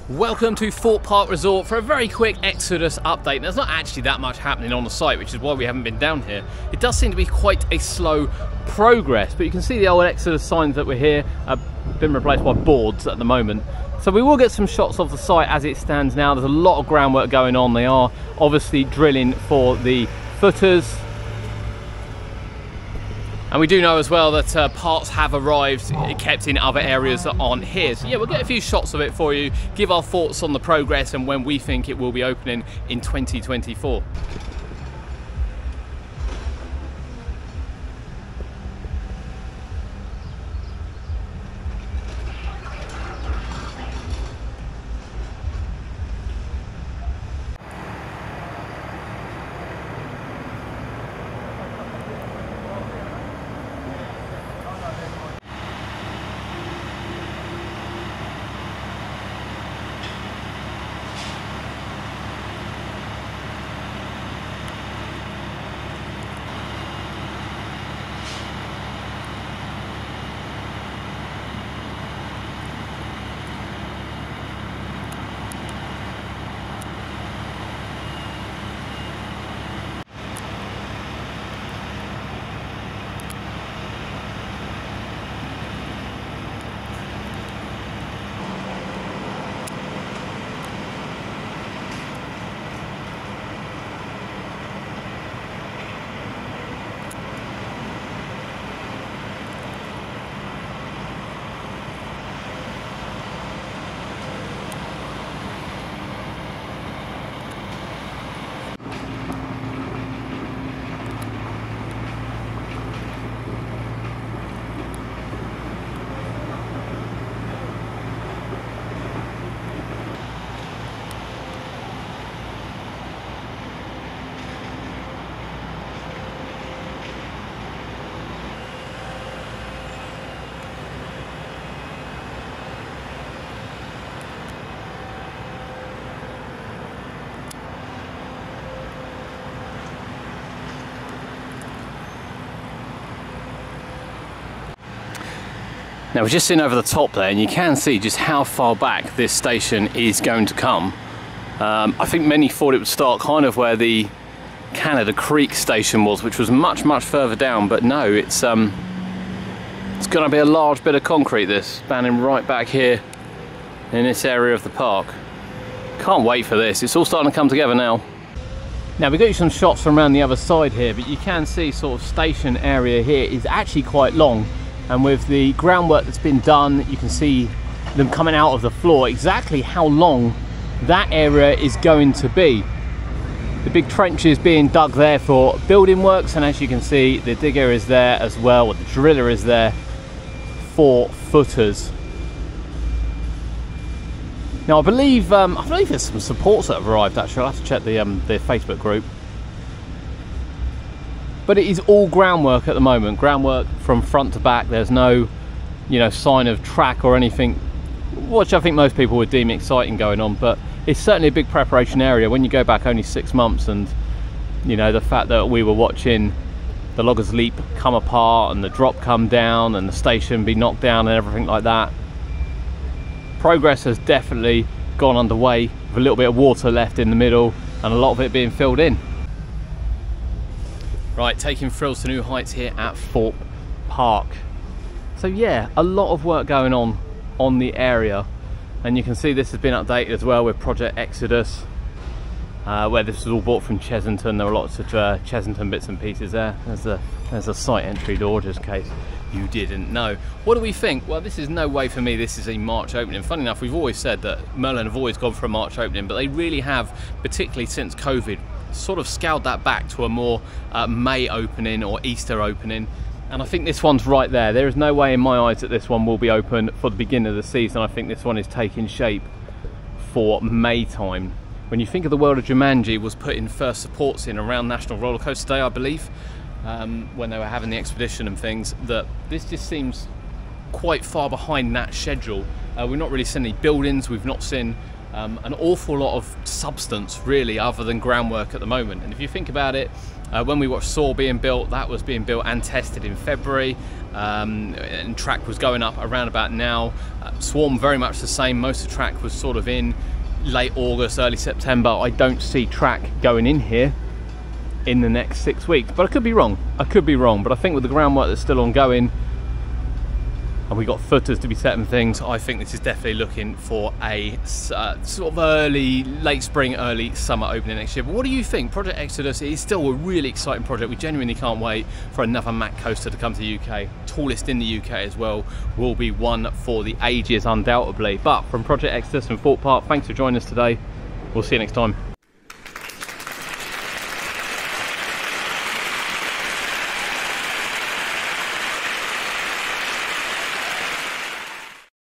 Welcome to Thorpe Park Resort for a very quick Exodus update. There's not actually that much happening on the site, which is why we haven't been down here. It does seem to be quite a slow progress, but you can see the old Exodus signs that were here have been replaced by boards at the moment. So we will get some shots of the site as it stands now. There's a lot of groundwork going on. They are obviously drilling for the footers. And we do know as well that parts have arrived, kept in other areas that aren't here. So yeah, we'll get a few shots of it for you, give our thoughts on the progress and when we think it will be opening in 2024. Now we're just sitting over the top there and you can see just how far back this station is going to come. I think many thought it would start kind of where the Canada Creek station was, which was much further down, but no, it's going to be a large bit of concrete, this, spanning right back here in this area of the park. Can't wait for this, it's all starting to come together now. Now we've got you some shots from around the other side here, but you can see sort of station area here is actually quite long. And with the groundwork that's been done, you can see them coming out of the floor, exactly how long that area is going to be. The big trenches being dug there for building works, and as you can see, the digger is there as well, the driller is there for footers. Now I believe there's some supports that have arrived actually. I'll have to check the Facebook group. But it is all groundwork at the moment, groundwork from front to back. There's no, sign of track or anything, which I think most people would deem exciting going on, but it's certainly a big preparation area. When you go back only 6 months and, the fact that we were watching the Loggers Leap come apart and the drop come down and the station be knocked down and everything like that, progress has definitely gone underway with a little bit of water left in the middle and a lot of it being filled in. Right, taking thrills to new heights here at Thorpe Park. So yeah, a lot of work going on the area, and you can see this has been updated as well with Project Exodus, where this was all bought from Chesington. There were lots of Chesington bits and pieces there. There's a site entry door, just in case you didn't know. What do we think? Well, this is no way for me this is a March opening. Funny enough, we've always said that Merlin have always gone for a March opening, but they really have, particularly since COVID, sort of scaled that back to a more May opening or Easter opening, and I think this one's right there. There is no way in my eyes that this one will be open for the beginning of the season. I think this one is taking shape for May time. When you think of the world of Jumanji was putting first supports in around National Roller Coaster Day, I believe, when they were having the expedition and things, that this just seems quite far behind that schedule. We've not really seen any buildings, we've not seen an awful lot of substance really other than groundwork at the moment. And if you think about it, when we watched Saw being built, that was being built and tested in February, and track was going up around about now. Swarm very much the same, most of the track was sort of in late August, early September. I don't see track going in here in the next 6 weeks, but I could be wrong, but I think with the groundwork that's still ongoing, and we got footers to be set and things, I think this is definitely looking for a sort of late spring, early summer opening next year. But what do you think? Project Exodus is still a really exciting project. We genuinely can't wait for another Mack coaster to come to the UK. Tallest in the UK as well. Will be one for the ages, undoubtedly. But from Project Exodus and Thorpe Park, thanks for joining us today. We'll see you next time.